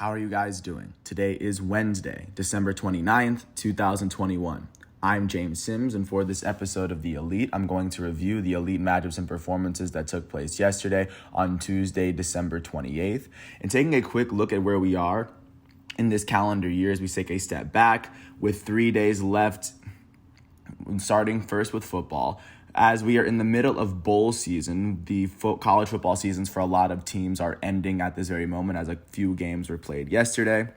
How are you guys doing? Today is Wednesday, December 29th, 2021. I'm James Sims, and for this episode of The Elite, I'm going to review the Elite matchups and performances that took place yesterday on Tuesday, December 28th, and taking a quick look at where we are in this calendar year as we take a step back with 3 days left, starting first with football. As we are in the middle of bowl season, the college football seasons for a lot of teams are ending at this very moment as a few games were played yesterday.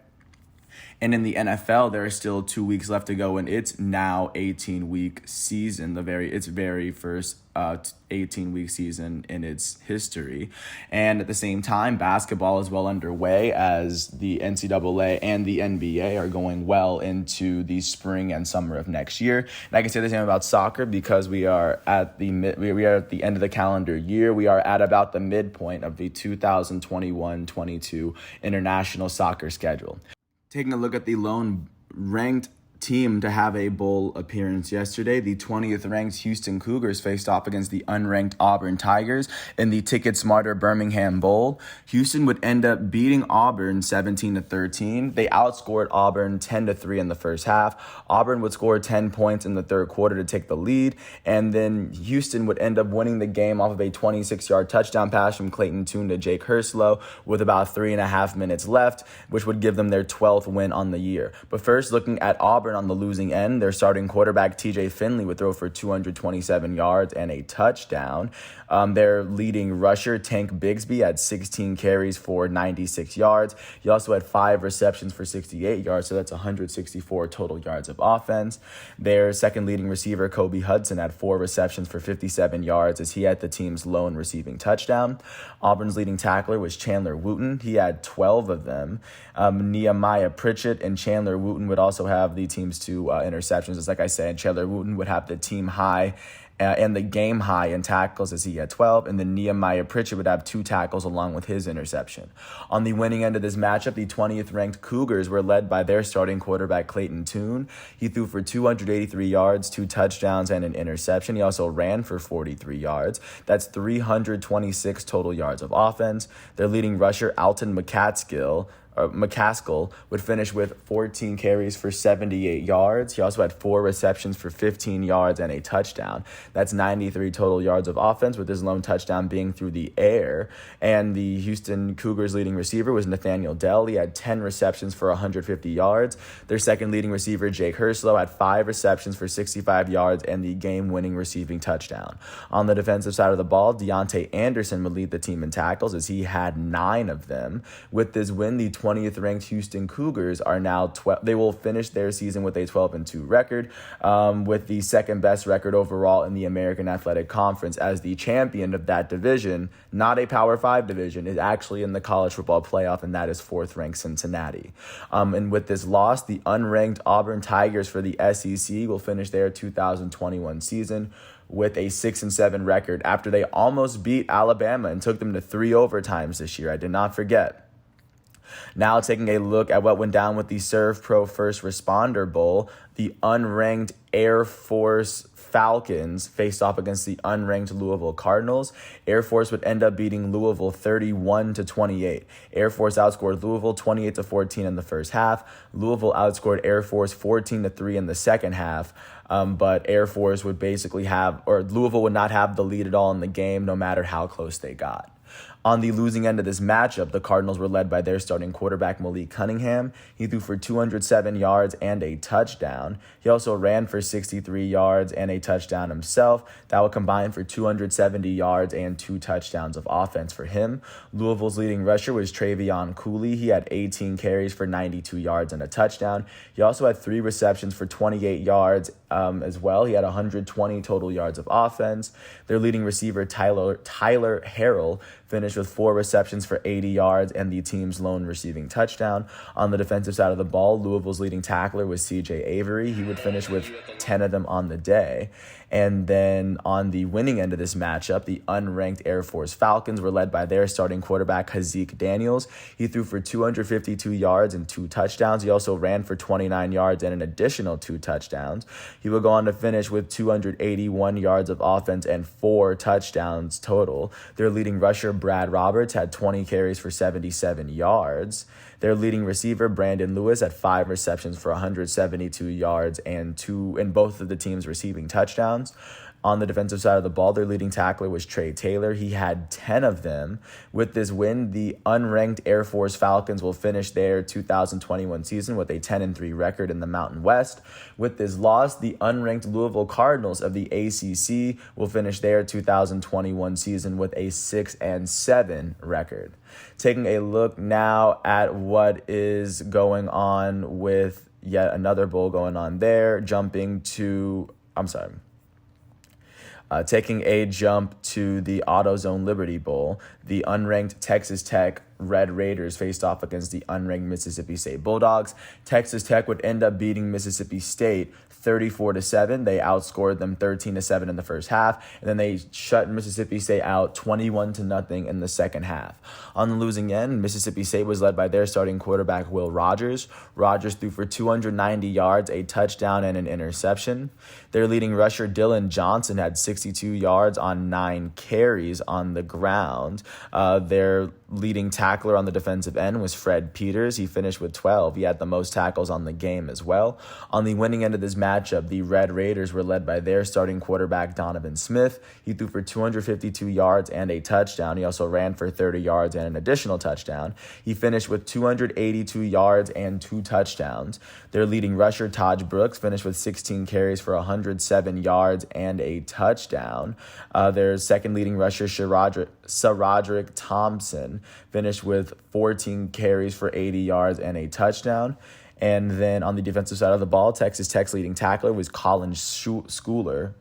And in the NFL, there are still 2 weeks left to go, and it's now 18-week season, its very first 18-week season in its history. And at the same time, basketball is well underway as the NCAA and the NBA are going well into the spring and summer of next year. And I can say the same about soccer because we are at the end of the calendar year. We are at about the midpoint of the 2021-22 international soccer schedule. Taking a look at the lone ranked team to have a bowl appearance yesterday, the 20th ranked Houston Cougars faced off against the unranked Auburn Tigers in the Ticket Smarter Birmingham Bowl. Houston would end up beating Auburn 17-13. They outscored Auburn 10-3 in the first half. Auburn would score 10 points in the third quarter to take the lead, and then Houston would end up winning the game off of a 26-yard touchdown pass from Clayton Tune to Jake Herslow with about 3.5 minutes left, which would give them their 12th win on the year. But first, looking at Auburn on the losing end, their starting quarterback TJ Finley would throw for 227 yards and a touchdown. Their leading rusher Tank Bigsby had 16 carries for 96 yards. He also had 5 receptions for 68 yards, so that's 164 total yards of offense. Their second leading receiver Kobe Hudson had 4 receptions for 57 yards as he had the team's lone receiving touchdown. Auburn's leading tackler was Chandler Wooten. He had 12 of them. Nehemiah Pritchett and Chandler Wooten would also have the team's 2 interceptions. As like I said, Chandler Wooten would have the team high and the game high in tackles as he had 12, and then Nehemiah Pritchett would have 2 tackles along with his interception. On the winning end of this matchup, the 20th ranked Cougars were led by their starting quarterback Clayton Tune. He threw for 283 yards, 2 touchdowns, and an interception. He also ran for 43 yards. That's 326 total yards of offense. Their leading rusher Alton McCaskill would finish with 14 carries for 78 yards. He also had 4 receptions for 15 yards and a touchdown. That's 93 total yards of offense, with his lone touchdown being through the air. And the Houston Cougars leading receiver was Nathaniel Dell. He had 10 receptions for 150 yards. Their second leading receiver, Jake Herslow, had 5 receptions for 65 yards and the game-winning receiving touchdown. On the defensive side of the ball, Deontay Anderson would lead the team in tackles as he had 9 of them. With this win, the 20th ranked Houston Cougars are now 12. They will finish their season with a 12-2 record, with the second best record overall in the American Athletic Conference, as the champion of that division, not a Power 5 division, is actually in the college football playoff, and that is 4th ranked Cincinnati. And with this loss, the unranked Auburn Tigers for the SEC will finish their 2021 season with a 6-7 record after they almost beat Alabama and took them to 3 overtimes this year. I did not forget. Now taking a look at what went down with the Serve Pro First Responder Bowl, the unranked Air Force Falcons faced off against the unranked Louisville Cardinals. Air Force would end up beating Louisville 31-28. Air Force outscored Louisville 28-14 in the first half. Louisville outscored Air Force 14-3 in the second half. But Air Force would Louisville would not have the lead at all in the game, no matter how close they got. On the losing end of this matchup, the Cardinals were led by their starting quarterback, Malik Cunningham. He threw for 207 yards and a touchdown. He also ran for 63 yards and a touchdown himself. That would combine for 270 yards and 2 touchdowns of offense for him. Louisville's leading rusher was Travion Cooley. He had 18 carries for 92 yards and a touchdown. He also had 3 receptions for 28 yards as well. He had 120 total yards of offense. Their leading receiver, Tyler Harrell, finished with 4 receptions for 80 yards and the team's lone receiving touchdown. On the defensive side of the ball, Louisville's leading tackler was CJ Avery. He would finish with 10 of them on the day. And then on the winning end of this matchup, the unranked Air Force Falcons were led by their starting quarterback, Hazik Daniels. He threw for 252 yards and 2 touchdowns. He also ran for 29 yards and an additional 2 touchdowns. He would go on to finish with 281 yards of offense and 4 touchdowns total. Their leading rusher, Brad Roberts had 20 carries for 77 yards. Their leading receiver, Brandon Lewis, had 5 receptions for 172 yards and both of the teams receiving touchdowns. On the defensive side of the ball, their leading tackler was Trey Taylor. He had 10 of them. With this win, the unranked Air Force Falcons will finish their 2021 season with a 10-3 record in the Mountain West. With this loss, the unranked Louisville Cardinals of the ACC will finish their 2021 season with a 6-7 record. Taking a look now at what is going on with yet another bowl going on there, taking a jump to the AutoZone Liberty Bowl, the unranked Texas Tech Red Raiders faced off against the unranked Mississippi State Bulldogs. Texas Tech would end up beating Mississippi State 34-7. They outscored them 13-7 in the first half, and then they shut Mississippi State out 21-0 in the second half. On the losing end, Mississippi State was led by their starting quarterback, Will Rogers. Rogers threw for 290 yards, a touchdown, and an interception. Their leading rusher, Dylan Johnson, had 62 yards on 9 carries on the ground. Their leading tackler on the defensive end was Fred Peters. He finished with 12. He had the most tackles on the game as well. On the winning end of this matchup, the Red Raiders were led by their starting quarterback, Donovan Smith. He threw for 252 yards and a touchdown. He also ran for 30 yards and an additional touchdown. He finished with 282 yards and 2 touchdowns. Their leading rusher, Taj Brooks, finished with 16 carries for 107 yards and a touchdown. Their second leading rusher, Saradrick Thompson, finished with 14 carries for 80 yards and a touchdown. And then on the defensive side of the ball, Texas Tech's leading tackler was Colin Schooler.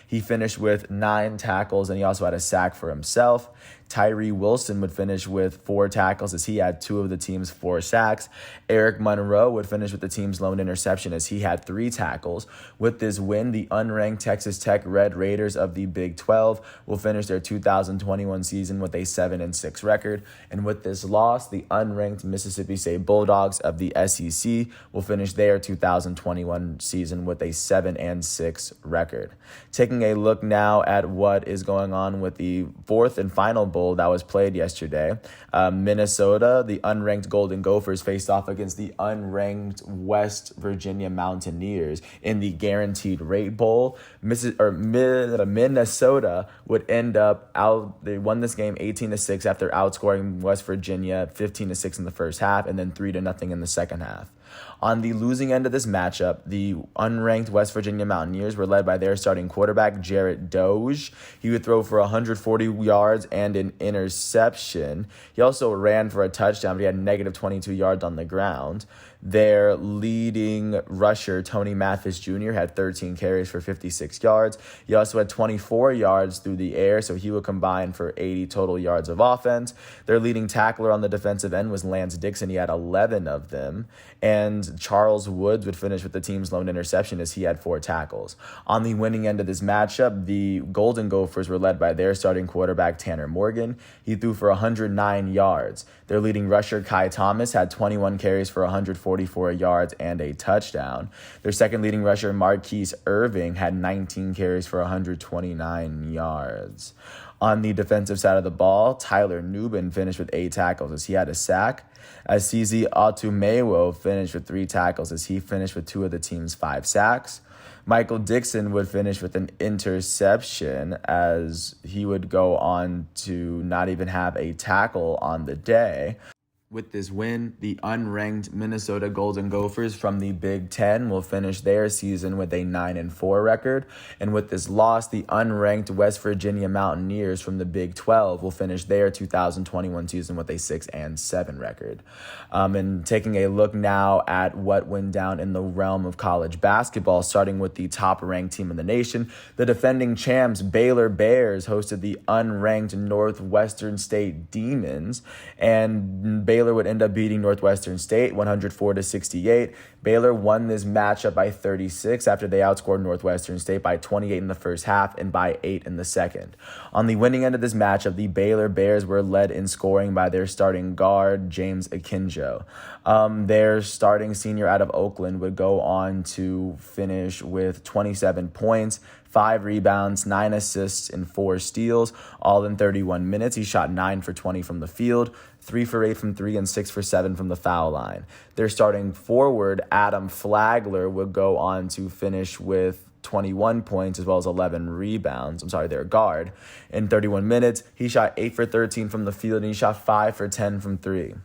He finished with 9 tackles, and he also had a sack for himself. Tyree Wilson would finish with 4 tackles as he had 2 of the team's 4 sacks. Eric Monroe would finish with the team's lone interception as he had 3 tackles. With this win, the unranked Texas Tech Red Raiders of the Big 12 will finish their 2021 season with a 7-6 record. And with this loss, the unranked Mississippi State Bulldogs of the SEC will finish their 2021 season with a 7-6 record. Taking a look now at what is going on with the 4th and final bowl that was played yesterday. Minnesota, the unranked Golden Gophers, faced off against the unranked West Virginia Mountaineers in the Guaranteed Rate Bowl. Minnesota would end up out. They won this game 18-6 after outscoring West Virginia 15-6 in the first half and then 3-0 in the second half. On the losing end of this matchup, the unranked West Virginia Mountaineers were led by their starting quarterback, Jarrett Doge. He would throw for 140 yards and an interception. He also ran for a touchdown, but he had negative 22 yards on the ground. Their leading rusher, Tony Mathis Jr., had 13 carries for 56 yards. He also had 24 yards through the air, so he would combine for 80 total yards of offense. Their leading tackler on the defensive end was Lance Dixon. He had 11 of them. And Charles Woods would finish with the team's lone interception as he had 4 tackles. On the winning end of this matchup, the Golden Gophers were led by their starting quarterback, Tanner Morgan. He threw for 109 yards. Their leading rusher, Kai Thomas, had 21 carries for 144 yards and a touchdown. Their second leading rusher, Marquise Irving, had 19 carries for 129 yards. On the defensive side of the ball, Tyler Nubin finished with 8 tackles as he had a sack. Asizi Atumewo finished with 3 tackles as he finished with 2 of the team's 5 sacks. Michael Dixon would finish with an interception as he would go on to not even have a tackle on the day. With this win, the unranked Minnesota Golden Gophers from the Big Ten will finish their season with a 9-4 record. And with this loss, the unranked West Virginia Mountaineers from the Big 12 will finish their 2021 season with a 6-7 record. And taking a look now at what went down in the realm of college basketball, starting with the top-ranked team in the nation, the defending champs Baylor Bears hosted the unranked Northwestern State Demons, and Baylor Baylor would end up beating Northwestern State 104-68. Baylor won this matchup by 36 after they outscored Northwestern State by 28 in the first half and by 8 in the second. On the winning end of this matchup, the Baylor Bears were led in scoring by their starting guard, James Akinjo. Their starting senior out of Oakland would go on to finish with 27 points, 5 rebounds, 9 assists, and 4 steals, all in 31 minutes. He shot 9 for 20 from the field, 3 for 8 from 3, and 6 for 7 from the foul line. Their starting forward, Adam Flagler, would go on to finish with 21 points as well as 11 rebounds. Their guard. In 31 minutes, he shot 8 for 13 from the field, and he shot 5 for 10 from 3.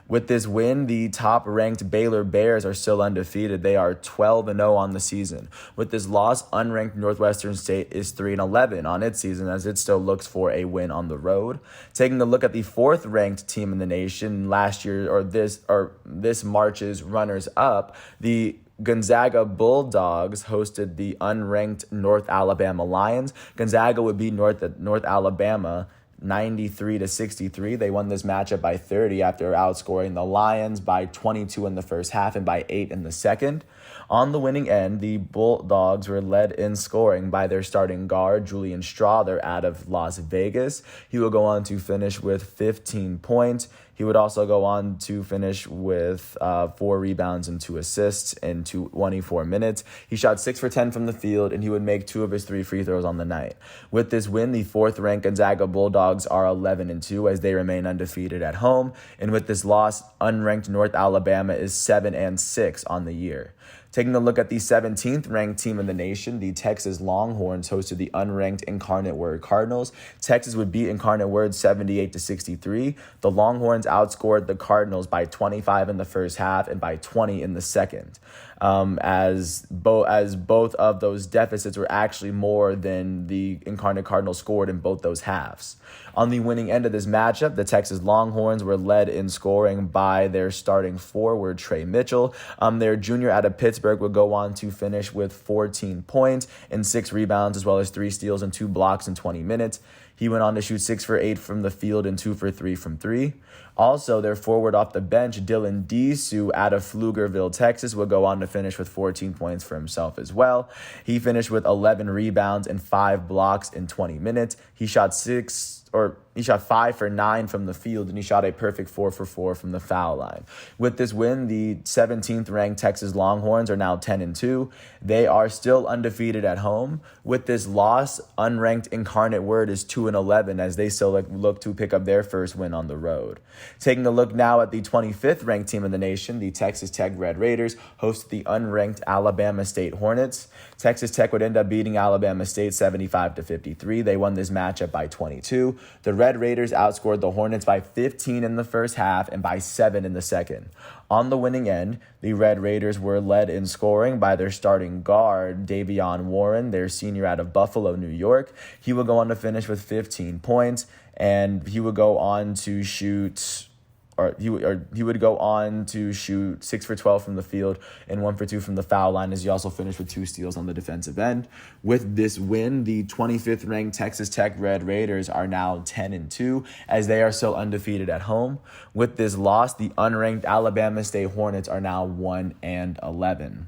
With this win, the top-ranked Baylor Bears are still undefeated. They are 12-0 on the season. With this loss, unranked Northwestern State is 3-11 on its season as it still looks for a win on the road. Taking a look at the fourth-ranked team in the nation this March's runners-up, the Gonzaga Bulldogs hosted the unranked North Alabama Lions. Gonzaga would beat North Alabama 93-63. They won this matchup by 30 after outscoring the Lions by 22 in the first half and by 8 in the second. On the winning end, the Bulldogs were led in scoring by their starting guard, Julian Strawther, out of Las Vegas. He will go on to finish with 15 points. He would also go on to finish with 4 rebounds and 2 assists in 24 minutes. He shot 6 for 10 from the field, and he would make 2 of his 3 free throws on the night. With this win, the fourth-ranked Gonzaga Bulldogs are 11-2 as they remain undefeated at home. And with this loss, unranked North Alabama is 7-6 on the year. Taking a look at the 17th ranked team in the nation, the Texas Longhorns hosted the unranked Incarnate Word Cardinals. Texas would beat Incarnate Word 78-63. The Longhorns outscored the Cardinals by 25 in the first half and by 20 in the second. As both of those deficits were actually more than the Incarnate Cardinals scored in both those halves. On the winning end of this matchup, the Texas Longhorns were led in scoring by their starting forward, Trey Mitchell. Their junior out of Pittsburgh would go on to finish with 14 points and 6 rebounds, as well as 3 steals and 2 blocks in 20 minutes. He went on to shoot 6 for 8 from the field and 2 for 3 from 3. Also, their forward off the bench, Dylan Disu out of Pflugerville, Texas, would go on to finish with 14 points for himself as well. He finished with 11 rebounds and 5 blocks in 20 minutes. He shot 5 for 9 from the field, and he shot a perfect 4 for 4 from the foul line. With this win, the 17th ranked Texas Longhorns are now 10-2. They are still undefeated at home. With this loss, unranked Incarnate Word is 2-11 as they still look to pick up their first win on the road. Taking a look now at the 25th ranked team in the nation, the Texas Tech Red Raiders host the unranked Alabama State Hornets. Texas Tech would end up beating Alabama State 75-53. They won this matchup by 22. The Red Raiders outscored the Hornets by 15 in the first half and by 7 in the second. On the winning end, the Red Raiders were led in scoring by their starting guard, Davion Warren, their senior out of Buffalo, New York. He would go on to finish with 15 points, and he would go on to shoot 6 for 12 from the field and 1 for 2 from the foul line, as he also finished with 2 steals on the defensive end. With this win, the 25th ranked Texas Tech Red Raiders are now 10-2 as they are still undefeated at home. With this loss, the unranked Alabama State Hornets are now 1-11.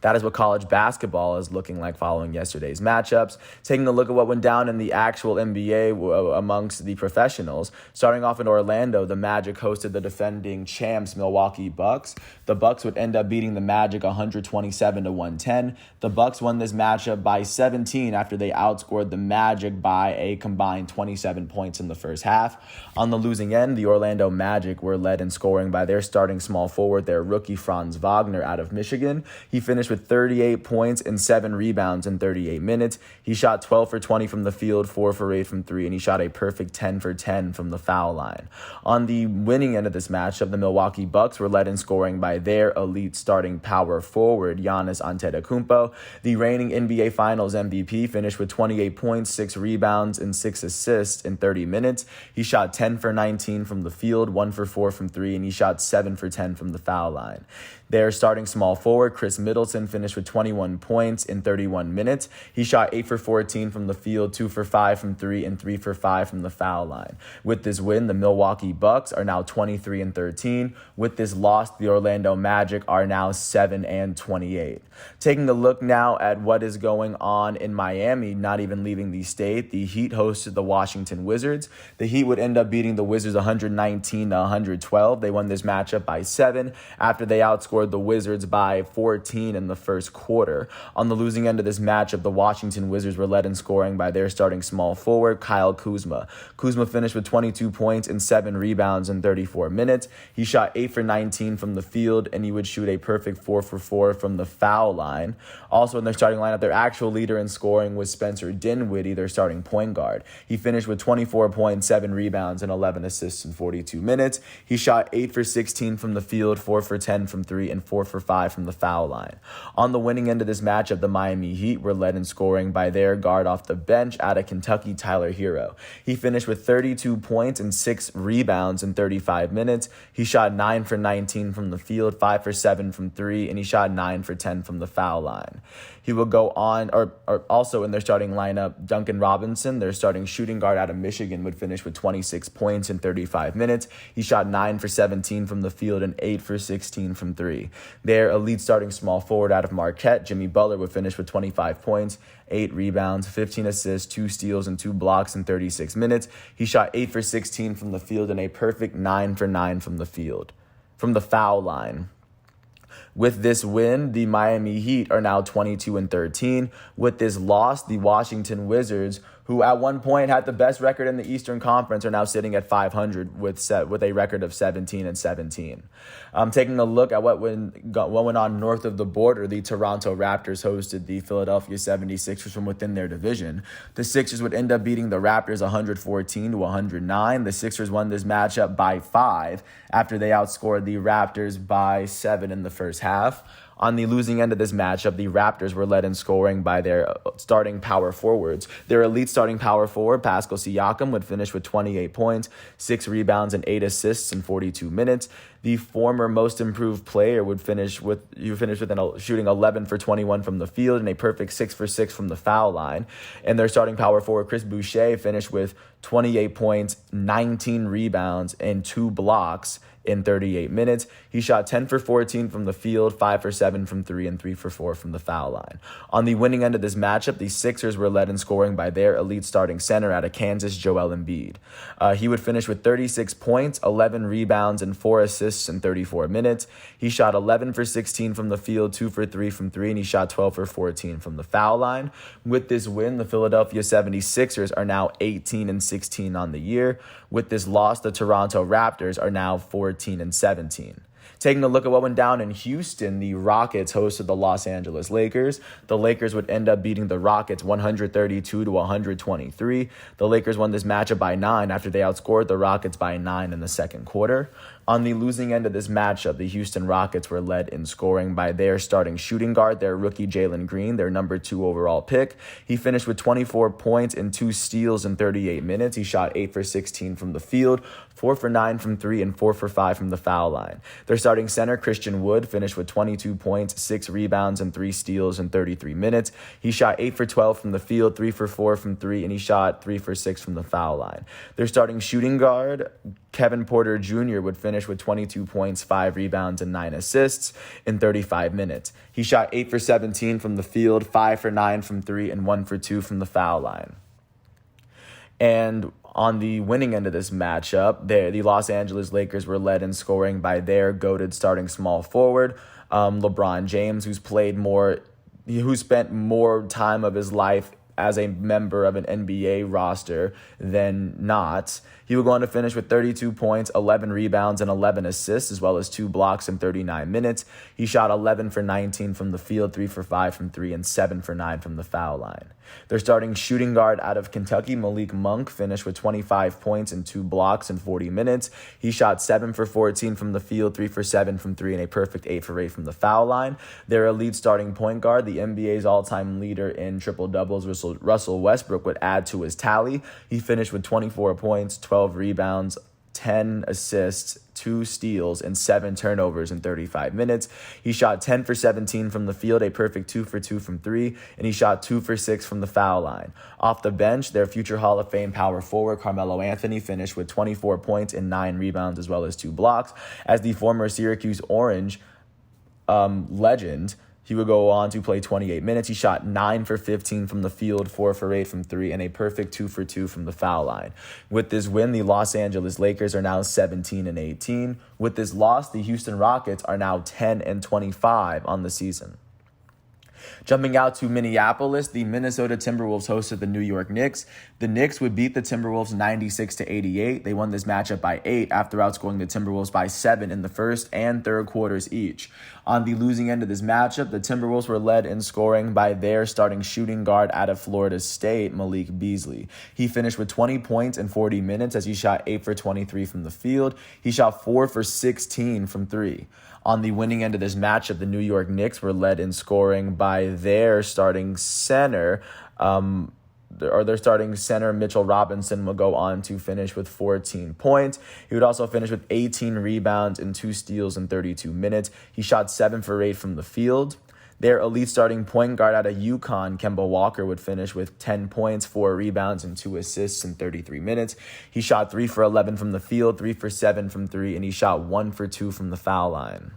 That is what college basketball is looking like following yesterday's matchups. Taking a look at what went down in the actual NBA amongst the professionals. Starting off in Orlando, the Magic hosted the defending champs Milwaukee Bucks. The Bucks would end up beating the Magic 127-110. The Bucks won this matchup by 17 after they outscored the Magic by a combined 27 points in the first half. On the losing end, the Orlando Magic were led in scoring by their starting small forward, their rookie Franz Wagner out of Michigan. He finished with 38 points and 7 rebounds in 38 minutes. He shot 12 for 20 from the field, 4 for 8 from 3, and he shot a perfect 10 for 10 from the foul line. On the winning end of this matchup, the Milwaukee Bucks were led in scoring by their elite starting power forward, Giannis Antetokounmpo. The reigning NBA Finals MVP finished with 28 points, 6 rebounds, and 6 assists in 30 minutes. He shot 10 for 19 from the field, 1 for 4 from 3, and he shot 7 for 10 from the foul line. Their starting small forward, Chris Middleton, Middleton finished with 21 points in 31 minutes. He shot 8 for 14 from the field, 2 for 5 from 3, and 3 for 5 from the foul line. With this win, the Milwaukee Bucks are now 23-13. With this loss, the Orlando Magic are now 7-28. Taking a look now at what is going on in Miami, not even leaving the state, the Heat hosted the Washington Wizards. The Heat would end up beating the Wizards 119-112. They won this matchup by 7 after they outscored the Wizards by 14 in the first quarter. On the losing end of this matchup, the Washington Wizards were led in scoring by their starting small forward, Kyle Kuzma. Kuzma finished with 22 points and 7 rebounds in 34 minutes. He shot 8 for 19 from the field, and he would shoot a perfect 4 for 4 from the foul line. Also in their starting lineup, their actual leader in scoring was Spencer Dinwiddie, their starting point guard. He finished with 24 points, 7 rebounds, and 11 assists in 42 minutes. He shot 8 for 16 from the field, 4 for 10 from 3, and 4 for 5 from the foul line. On the winning end of this matchup, the Miami Heat were led in scoring by their guard off the bench out of Kentucky, Tyler Hero. He finished with 32 points and 6 rebounds in 35 minutes. He shot 9 for 19 from the field, 5 for 7 from 3, and he shot 9 for 10 from the foul line. He will go on, or also in their starting lineup, Duncan Robinson, their starting shooting guard out of Michigan, would finish with 26 points in 35 minutes. He shot 9 for 17 from the field and 8 for 16 from 3. Their elite starting small forward out of Marquette, Jimmy Butler, would finish with 25 points, 8 rebounds, 15 assists, 2 steals, and 2 blocks in 36 minutes. He shot 8 for 16 from the field and a perfect 9 for 9 from the foul line. With this win, the Miami Heat are now 22-13. With this loss, the Washington Wizards, who at one point had the best record in the Eastern Conference, are now sitting at 500 with a record of 17-17. Taking a look at what went on north of the border, the Toronto Raptors hosted the Philadelphia 76ers from within their division. The Sixers would end up beating the Raptors 114-109. The Sixers won this matchup by 5 after they outscored the Raptors by 7 in the first half. On the losing end of this matchup, the Raptors were led in scoring by their starting power forwards. Their elite starting power forward, Pascal Siakam, would finish with 28 points, 6 rebounds, and 8 assists in 42 minutes. The former most improved player would finish with shooting 11 for 21 from the field and a perfect 6 for 6 from the foul line. And their starting power forward, Chris Boucher, finished with 28 points, 19 rebounds, and 2 blocks in 38 minutes. He shot 10 for 14 from the field, 5 for 7 from 3, and 3 for 4 from the foul line. On the winning end of this matchup, the Sixers were led in scoring by their elite starting center out of Kansas, Joel Embiid. He would finish with 36 points, 11 rebounds, and 4 assists in 34 minutes. He shot 11 for 16 from the field, 2 for 3 from 3, and he shot 12 for 14 from the foul line. With this win, the Philadelphia 76ers are now 18-16 on the year. With this loss, the Toronto Raptors are now 14-17. Taking a look at what went down in Houston, the Rockets hosted the Los Angeles Lakers. The Lakers would end up beating the Rockets 132-123. The Lakers won this matchup by 9 after they outscored the Rockets by 9 in the second quarter. On the losing end of this matchup, the Houston Rockets were led in scoring by their starting shooting guard, their rookie Jalen Green, their number 2 overall pick. He finished with 24 points and 2 steals in 38 minutes. He shot 8 for 16 from the field, 4 for 9 from 3, and 4 for 5 from the foul line. Their starting center, Christian Wood, finished with 22 points, 6 rebounds, and 3 steals in 33 minutes. He shot 8 for 12 from the field, 3 for 4 from 3, and he shot 3 for 6 from the foul line. Their starting shooting guard, Kevin Porter Jr., would finish with 22 points, 5 rebounds, and 9 assists in 35 minutes. He shot 8 for 17 from the field, 5 for 9 from 3, and 1 for 2 from the foul line. And on the winning end of this matchup, the Los Angeles Lakers were led in scoring by their goated starting small forward, LeBron James, who spent more time of his life as a member of an NBA roster than not. He would go on to finish with 32 points, 11 rebounds, and 11 assists, as well as 2 blocks in 39 minutes. He shot 11 for 19 from the field, 3 for 5 from 3, and 7 for 9 from the foul line. Their starting shooting guard out of Kentucky, Malik Monk, finished with 25 points and 2 blocks in 40 minutes. He shot 7 for 14 from the field, 3 for 7 from 3, and a perfect 8 for 8 from the foul line. Their elite starting point guard, the NBA's all-time leader in triple-doubles, Russell Westbrook, would add to his tally. He finished with 24 points, 12 rebounds, 10 assists, 2 steals, and 7 turnovers in 35 minutes. He shot 10 for 17 from the field, a perfect 2 for 2 from 3, and he shot 2 for 6 from the foul line. Off the bench, their future Hall of Fame power forward Carmelo Anthony finished with 24 points and 9 rebounds as well as 2 blocks. As the former Syracuse Orange legend, he would go on to play 28 minutes. He shot 9 for 15 from the field, 4 for 8 from 3, and a perfect 2 for 2 from the foul line. With this win, the Los Angeles Lakers are now 17-18. With this loss, the Houston Rockets are now 10-25 on the season. Jumping out to Minneapolis, the Minnesota Timberwolves hosted the New York Knicks. The Knicks would beat the Timberwolves 96-88. They won this matchup by 8 after outscoring the Timberwolves by 7 in the first and third quarters each. On the losing end of this matchup, the Timberwolves were led in scoring by their starting shooting guard out of Florida State, Malik Beasley. He finished with 20 points in 40 minutes as he shot 8 for 23 from the field. He shot 4 for 16 from 3. On the winning end of this matchup, the New York Knicks were led in scoring by their starting center, Mitchell Robinson, will go on to finish with 14 points. He would also finish with 18 rebounds and 2 steals in 32 minutes. He shot 7 for 8 from the field. Their elite starting point guard out of UConn, Kemba Walker, would finish with 10 points, 4 rebounds, and 2 assists in 33 minutes. He shot 3 for 11 from the field, 3 for 7 from 3, and he shot 1 for 2 from the foul line.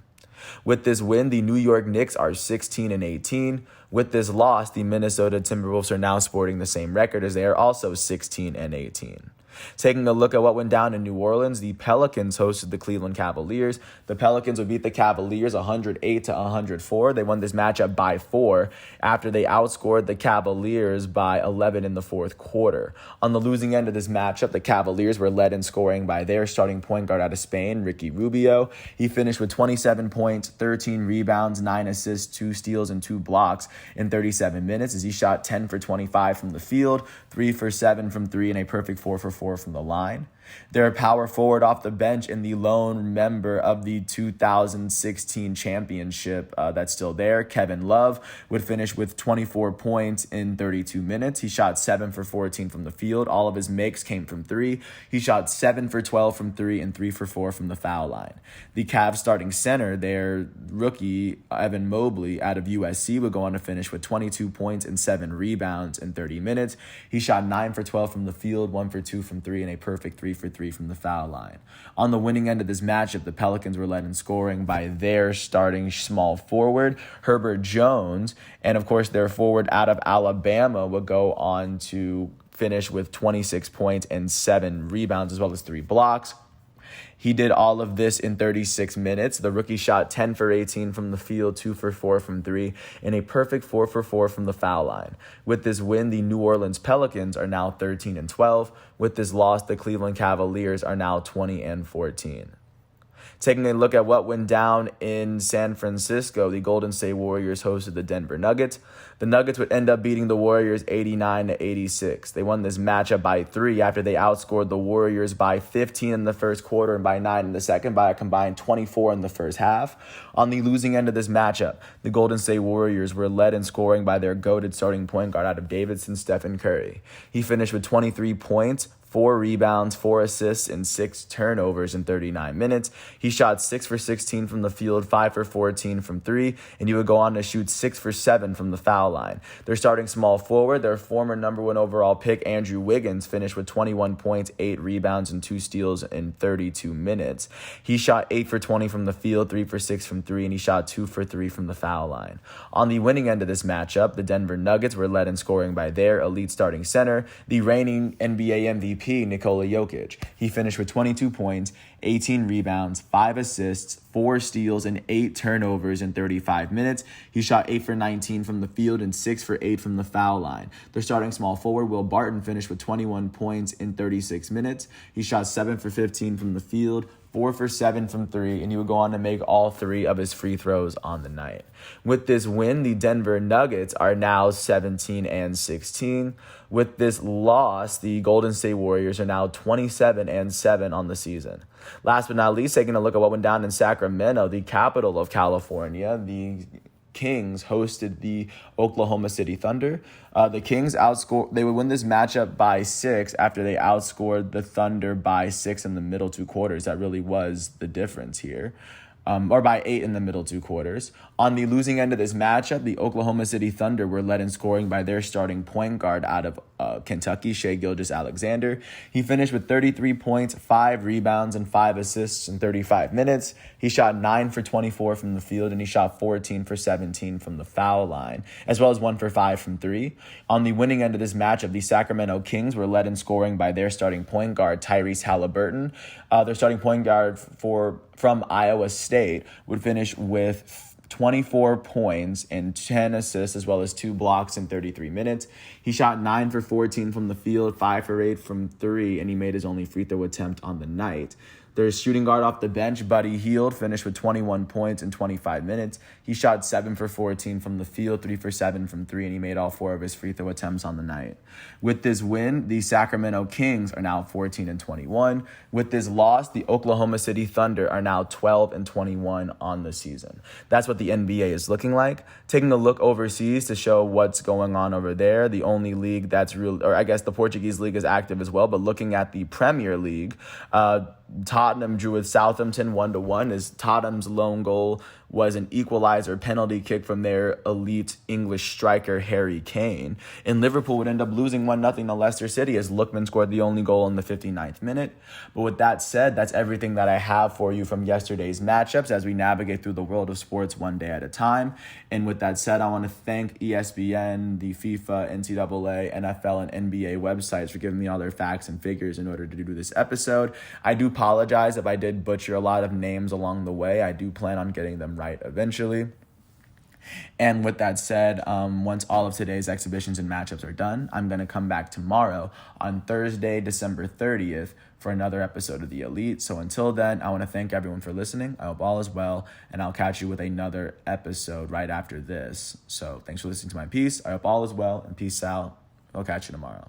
With this win, the New York Knicks are 16-18. With this loss, the Minnesota Timberwolves are now sporting the same record as they are also 16-18. Taking a look at what went down in New Orleans, the Pelicans hosted the Cleveland Cavaliers. The Pelicans would beat the Cavaliers 108-104. They won this matchup by 4 after they outscored the Cavaliers by 11 in the fourth quarter. On the losing end of this matchup, the Cavaliers were led in scoring by their starting point guard out of Spain, Ricky Rubio. He finished with 27 points, 13 rebounds, 9 assists, 2 steals, and 2 blocks in 37 minutes as he shot 10 for 25 from the field, 3 for 7 from 3, and a perfect 4 for 4 from the line. Their power forward off the bench and the lone member of the 2016 championship that's still there, Kevin Love, would finish with 24 points in 32 minutes. He shot 7 for 14 from the field. All of his makes came from 3. He shot 7 for 12 from 3 and 3 for 4 from the foul line. The Cavs starting center, their rookie, Evan Mobley, out of USC, would go on to finish with 22 points and 7 rebounds in 30 minutes. He shot 9 for 12 from the field, 1 for 2 from 3, and a perfect 3 for 3 from the foul line. On the winning end of this matchup, the Pelicans were led in scoring by their starting small forward, Herbert Jones, and of course their forward out of Alabama would go on to finish with 26 points and 7 rebounds as well as 3 blocks. He did all of this in 36 minutes. The rookie shot 10 for 18 from the field, 2 for 4 from 3, and a perfect 4 for 4 from the foul line. With this win, the New Orleans Pelicans are now 13-12. With this loss, the Cleveland Cavaliers are now 20-14. Taking a look at what went down in San Francisco, the Golden State Warriors hosted the Denver Nuggets. The Nuggets would end up beating the Warriors 89-86. They won this matchup by 3 after they outscored the Warriors by 15 in the first quarter and by 9 in the second, by a combined 24 in the first half. On the losing end of this matchup, the Golden State Warriors were led in scoring by their goated starting point guard out of Davidson, Stephen Curry. He finished with 23 points, 4 rebounds, 4 assists, and 6 turnovers in 39 minutes. He shot 6 for 16 from the field, 5 for 14 from 3, and he would go on to shoot 6 for 7 from the foul line. Their starting small forward, their former number 1 overall pick, Andrew Wiggins, finished with 21 points, 8 rebounds, and 2 steals in 32 minutes. He shot 8 for 20 from the field, 3 for 6 from 3, and he shot 2 for 3 from the foul line. On the winning end of this matchup, the Denver Nuggets were led in scoring by their elite starting center, the reigning NBA MVP, Nikola Jokic. He finished with 22 points, 18 rebounds, 5 assists, 4 steals, and 8 turnovers in 35 minutes. He shot 8 for 19 from the field and 6 for 8 from the foul line. Their starting small forward, Will Barton, finished with 21 points in 36 minutes. He shot 7 for 15 from the field, 4 for 7 from 3, and he would go on to make all 3 of his free throws on the night. With this win, the Denver Nuggets are now 17-16. With this loss, the Golden State Warriors are now 27-7 on the season. Last but not least, taking a look at what went down in Sacramento, the capital of California, the Kings hosted the Oklahoma City Thunder. The Kings they would win this matchup by 6 after they outscored the Thunder by 6 in the middle 2 quarters. That really was the difference here. Or by 8 in the middle 2 quarters. On the losing end of this matchup, the Oklahoma City Thunder were led in scoring by their starting point guard out of Kentucky, Shai Gilgeous-Alexander. He finished with 33 points, 5 rebounds, and 5 assists in 35 minutes. He shot 9 for 24 from the field, and he shot 14 for 17 from the foul line, as well as 1 for 5 from 3. On the winning end of this matchup, the Sacramento Kings were led in scoring by their starting point guard, Tyrese Halliburton. Their starting point guard from Iowa State would finish with 24 points and 10 assists, as well as 2 blocks in 33 minutes. He shot 9 for 14 from the field, 5 for 8 from 3, and he made his only free throw attempt on the night. Their shooting guard off the bench, Buddy Hield, finished with 21 points in 25 minutes. He shot 7 for 14 from the field, 3 for 7 from 3, and he made all 4 of his free throw attempts on the night. With this win, the Sacramento Kings are now 14-21. With this loss, the Oklahoma City Thunder are now 12-21 on the season. That's what the NBA is looking like. Taking a look overseas to show what's going on over there, the only league that's real, or I guess the Portuguese league is active as well, but looking at the Premier League, Tottenham drew with Southampton 1-1 as Tottenham's lone goal was an equalizer penalty kick from their elite English striker Harry Kane. And Liverpool would end up losing 1-0 to Leicester City as Lookman scored the only goal in the 59th minute. But with that said, that's everything that I have for you from yesterday's matchups as we navigate through the world of sports one day at a time. And with that said, I want to thank ESPN, the FIFA, NCAA, NFL, and NBA websites for giving me all their facts and figures in order to do this episode. I do apologize if I did butcher a lot of names along the way. I do plan on getting them right eventually. And with that said, once all of today's exhibitions and matchups are done, I'm going to come back tomorrow on Thursday, December 30th for another episode of The Elite. So until then, I want to thank everyone for listening. I hope all is well, and I'll catch you with another episode right after this. So thanks for listening to my piece. I hope all is well, and peace out. I'll catch you tomorrow.